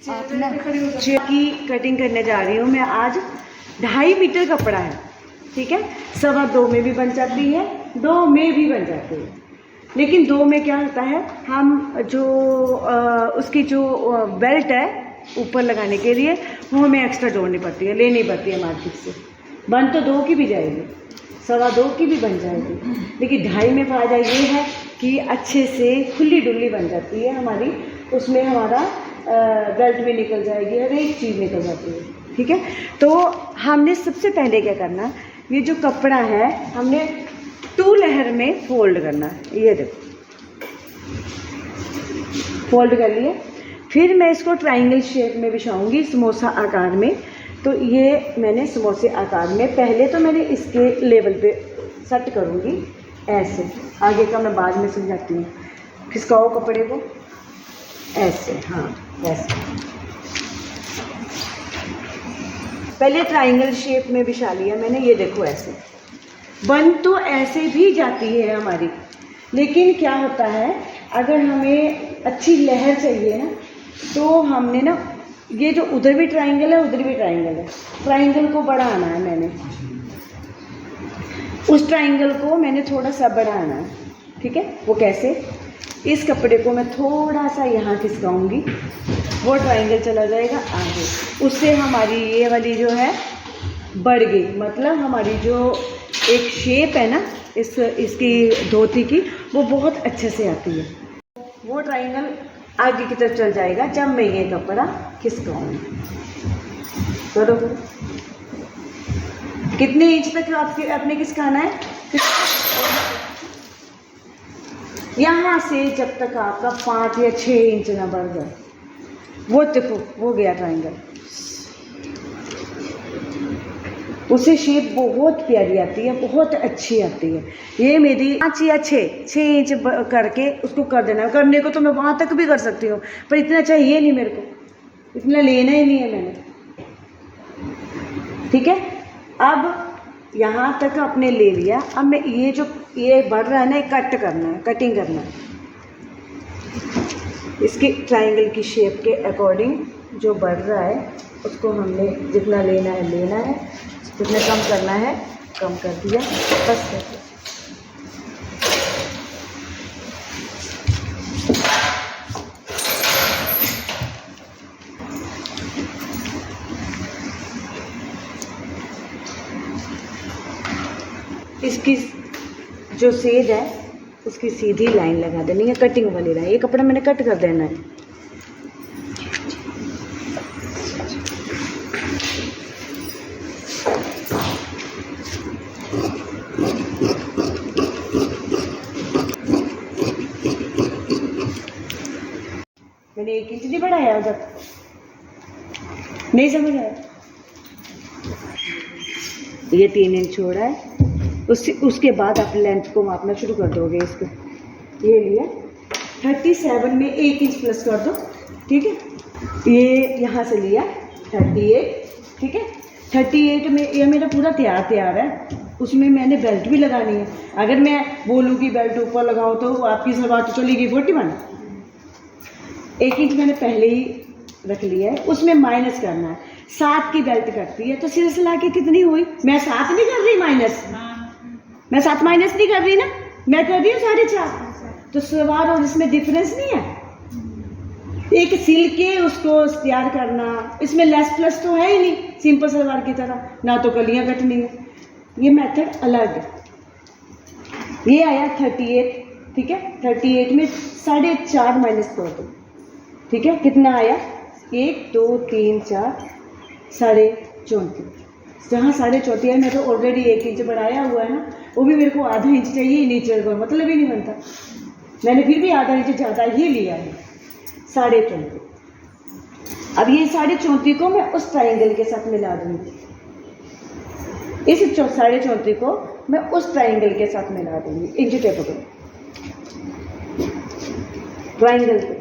आप ना चेयर की कटिंग करने जा रही हूँ मैं आज। 2.5 मीटर कपड़ा है, ठीक है। 2.25 में भी बन जाती है, 2 में भी बन जाती है। लेकिन 2 में क्या होता है, हम जो उसकी जो बेल्ट है ऊपर लगाने के लिए वो हमें एक्स्ट्रा जोड़नी पड़ती है, लेनी पड़ती है मार्केट से। बन तो 2 की भी जाएगी, 2.25 की भी बन जाएगी, लेकिन 2.5 में फ़ायदा ये है कि अच्छे से खुली डुल्ली बन जाती है हमारी। उसमें हमारा बेल्ट भी निकल जाएगी, हर एक चीज़ निकल जाती है, ठीक है। तो हमने सबसे पहले क्या करना, ये जो कपड़ा है हमने 2 लेयर में फोल्ड करना है। ये देखो फोल्ड कर लिए। फिर मैं इसको ट्रायंगल शेप में बिछाऊंगी, समोसा आकार में। तो ये मैंने समोसे आकार में, पहले तो मैंने इसके लेवल पे सेट करूँगी ऐसे। आगे का मैं बाद में समझाती हूँ। खिसकाओ कपड़े को ऐसे, हाँ ऐसे। पहले ट्रायंगल शेप में बिछा लिया मैंने, ये देखो ऐसे। बन तो ऐसे भी जाती है हमारी, लेकिन क्या होता है अगर हमें अच्छी लहर चाहिए ना, तो हमने ना ये जो उधर भी ट्रायंगल है उधर भी ट्रायंगल है, ट्रायंगल को बढ़ाना है मैंने। उस ट्रायंगल को मैंने थोड़ा सा बढ़ाना है, ठीक है। वो कैसे, इस कपड़े को मैं थोड़ा सा यहाँ खिसकाऊंगी, वो ट्रायंगल चला जाएगा आगे। उससे हमारी ये वाली जो है बढ़ गई, मतलब हमारी जो एक शेप है ना इसकी धोती की, वो बहुत अच्छे से आती है। वो ट्रायंगल आगे की तरफ चल जाएगा जब मैं ये कपड़ा खिसकाऊंगी। करो कितने इंच तक आपने खिसकाना है, यहाँ से जब तक आपका 5 या 6 इंच ना बढ़ जाए। वो देखो वो गया ट्रायंगल, उसे शेप बहुत प्यारी आती है, बहुत अच्छी आती है। ये मेरी 5 या 6 इंच करके उसको कर देना। करने को तो मैं वहाँ तक भी कर सकती हूँ, पर इतना चाहिए नहीं मेरे को, इतना लेना ही नहीं है मैंने, ठीक है। अब यहाँ तक आपने ले लिया। अब मैं ये जो ये बढ़ रहा है ना, कट करना है, कटिंग करना है। इसकी ट्रायंगल की शेप के अकॉर्डिंग जो बढ़ रहा है उसको हमने जितना लेना है, जितना कम करना है कम कर दिया, बस कर दिया। इसकी जो सेज है उसकी सीधी लाइन लगा देनी है, कटिंग वाली लाइन। ये कपड़ा मैंने कट कर देना है। मैंने 1 इंच नहीं बढ़ाया उधर, नहीं समझ आया। ये 3 इंच छोड़ा है, उसके बाद आप लेंथ को मापना शुरू कर दोगे। इसको ये लिया 37 में 1 इंच प्लस कर दो, ठीक है। ये यहाँ से लिया 38, ठीक है। 38 में ये मेरा पूरा तैयार है। उसमें मैंने बेल्ट भी लगानी है। अगर मैं बोलूँ कि बेल्ट ऊपर लगाओ तो आपकी सलवार तो चलेगी 41। 1 इंच मैंने पहले ही रख लिया है, उसमें माइनस करना है। 7 की बेल्ट कटती है तो सिरे से ला के कितनी हुई, मैं 7 नहीं कर रही माइनस, मैं 7 माइनस नहीं कर रही ना, मैं कर रही हूँ 4.5। तो सलवार और इसमें डिफरेंस नहीं है। एक सिल के उसको तैयार करना, इसमें लेस प्लस तो है ही नहीं, सिंपल सलवार की तरह, ना तो कलियाँ कटनी है। ये मेथड अलग है। ये आया 38, ठीक है। 38 में 4.5 माइनस कर दो, ठीक है। कितना आया, 1 2 3 4 34। जहाँ 34 है, मैं तो ऑलरेडी 1 इंच बढ़ाया हुआ है ना, वो भी मेरे को आधा इंच चाहिए नीचे को, मतलब ही नहीं बनता। मैंने फिर भी आधा इंच ज़्यादा ही लिया है, 34। अब ये 34 को मैं उस ट्रायंगल के साथ मिला दूँगी। इस 34 को मैं उस ट्रायंगल के साथ मिला दूँगी, इंच टेप को, ट्रायंगल को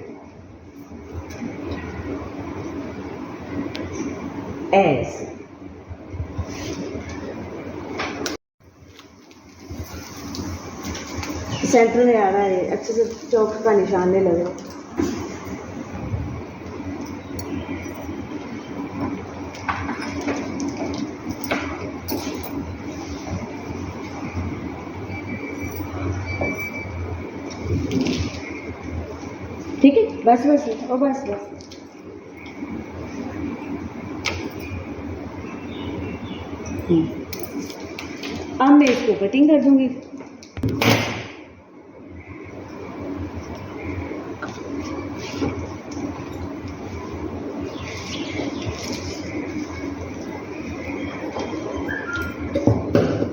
ऐसे। सेंटर में आ रहा है, अच्छे से चौक का निशान नहीं लग रहा। बस बस ओ बस बस। अब मैं इसको कटिंग कर दूंगी।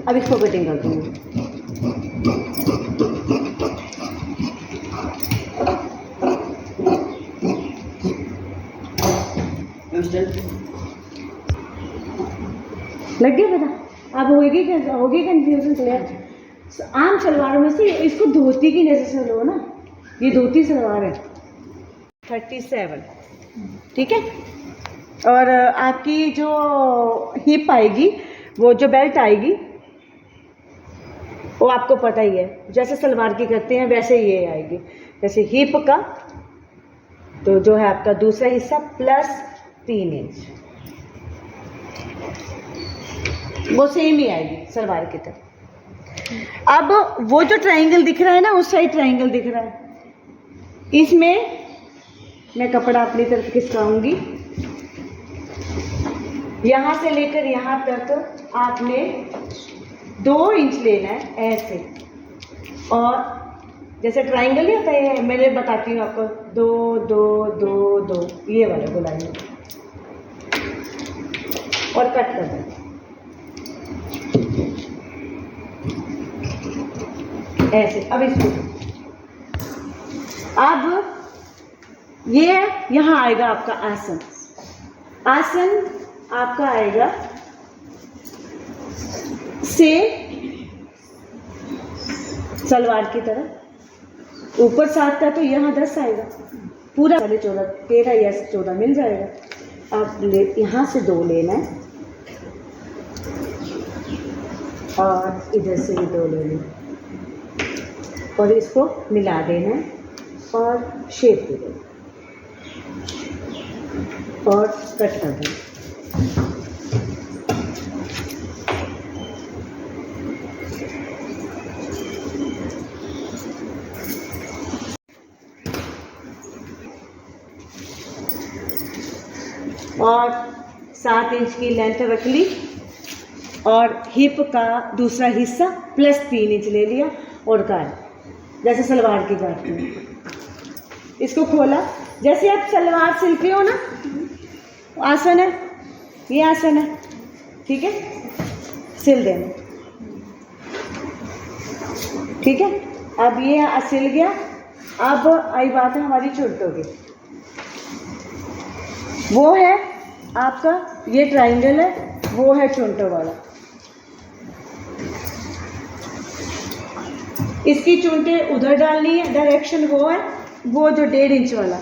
अब इसको कटिंग कर दूंगी। लग गया पता? अब होगी कंफ्यूजन क्लियर। आम सलवारों में से इसको धोती की नजर से लो ना, ये धोती सलवार है 37, ठीक है। और आपकी जो हिप आएगी, वो जो बेल्ट आएगी, वो आपको पता ही है, जैसे सलवार की करते हैं वैसे ये आएगी। जैसे हिप का तो जो है आपका दूसरा हिस्सा प्लस 3 इंच, वो सेम ही आएगी सलवार की तरह। अब वो जो ट्रायंगल दिख रहा है ना, उस साइड ट्रायंगल दिख रहा है, इसमें मैं कपड़ा अपनी तरफ खिसकाऊंगी। यहाँ से लेकर यहाँ तक आपने 2 इंच लेना है ऐसे, और जैसे ट्रायंगल नहीं होता है, मैंने बताती हूँ आपको, 2 2 2 2 ये वाला गोलाई और कट कर दें ऐसे। अब इसको अब ये यहाँ आएगा आपका आसन। आसन आपका आएगा से सलवार की तरह, ऊपर 7 का तो यहाँ 10 आएगा, पूरा 14 13 या 14 मिल जाएगा। अब यहाँ से 2 लेना है और इधर से भी 2 ले लेना और इसको मिला देना है और शेप दे देना और कट कर देना। और 7 इंच की लेंथ रख ली और हिप का दूसरा हिस्सा प्लस 3 इंच ले लिया और काट, जैसे सलवार की काटते हैं। इसको खोला, जैसे आप सलवार सिलते हो ना, आसन है, ये आसन है, ठीक है, सिल देना, ठीक है। अब ये सिल गया। अब आई बात है हमारी चुन्नटों की, वो है आपका ये ट्रायंगल है, वो है चुन्नटों वाला। इसकी चुन्नटें उधर डालनी है, डायरेक्शन वो है, वो जो 1.5 इंच वाला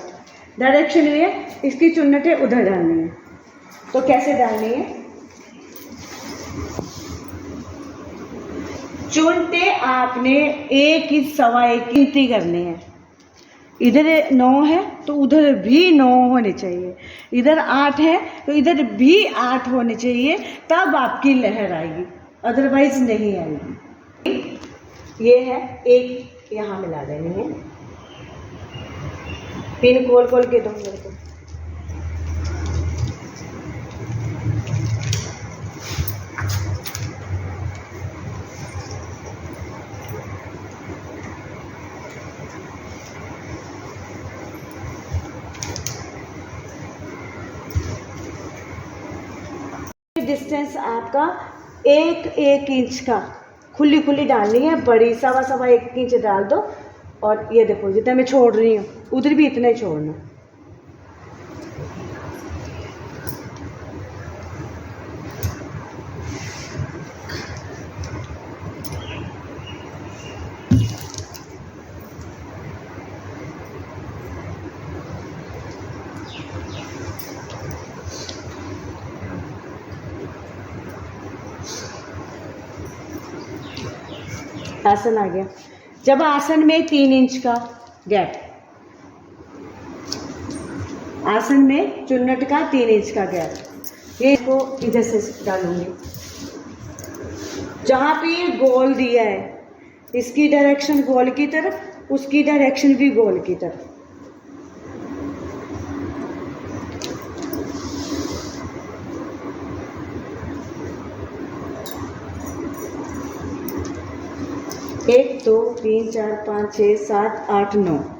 डायरेक्शन ये है, इसकी चुन्नटें उधर डालनी है। तो कैसे डालनी है? चुन्नटें आपने 1 इंच 1.25 गिनती करनी है। इधर 9 है तो उधर भी 9 होने चाहिए, इधर 8 है तो इधर भी 8 होने चाहिए, तब आपकी लहर आएगी, अदरवाइज नहीं आएगी। ये है, एक यहाँ मिला देनी है, पिन खोल खोल के दो मेरे को। डिस्टेंस आपका 1 इंच का खुली खुली डालनी है, बड़ी 1.25 इंच डाल दो। और ये देखो जितना मैं छोड़ रही हूँ उधर भी इतना ही छोड़ना। आसन आ गया। जब आसन में 3 इंच का गैप, आसन में चुन्नट का 3 इंच का गैप, ये को इधर से डालूंगी। जहाँ पे ये गोल दिया है इसकी डायरेक्शन गोल की तरफ, उसकी डायरेक्शन भी गोल की तरफ। 2 3 4 5 6 7 8 9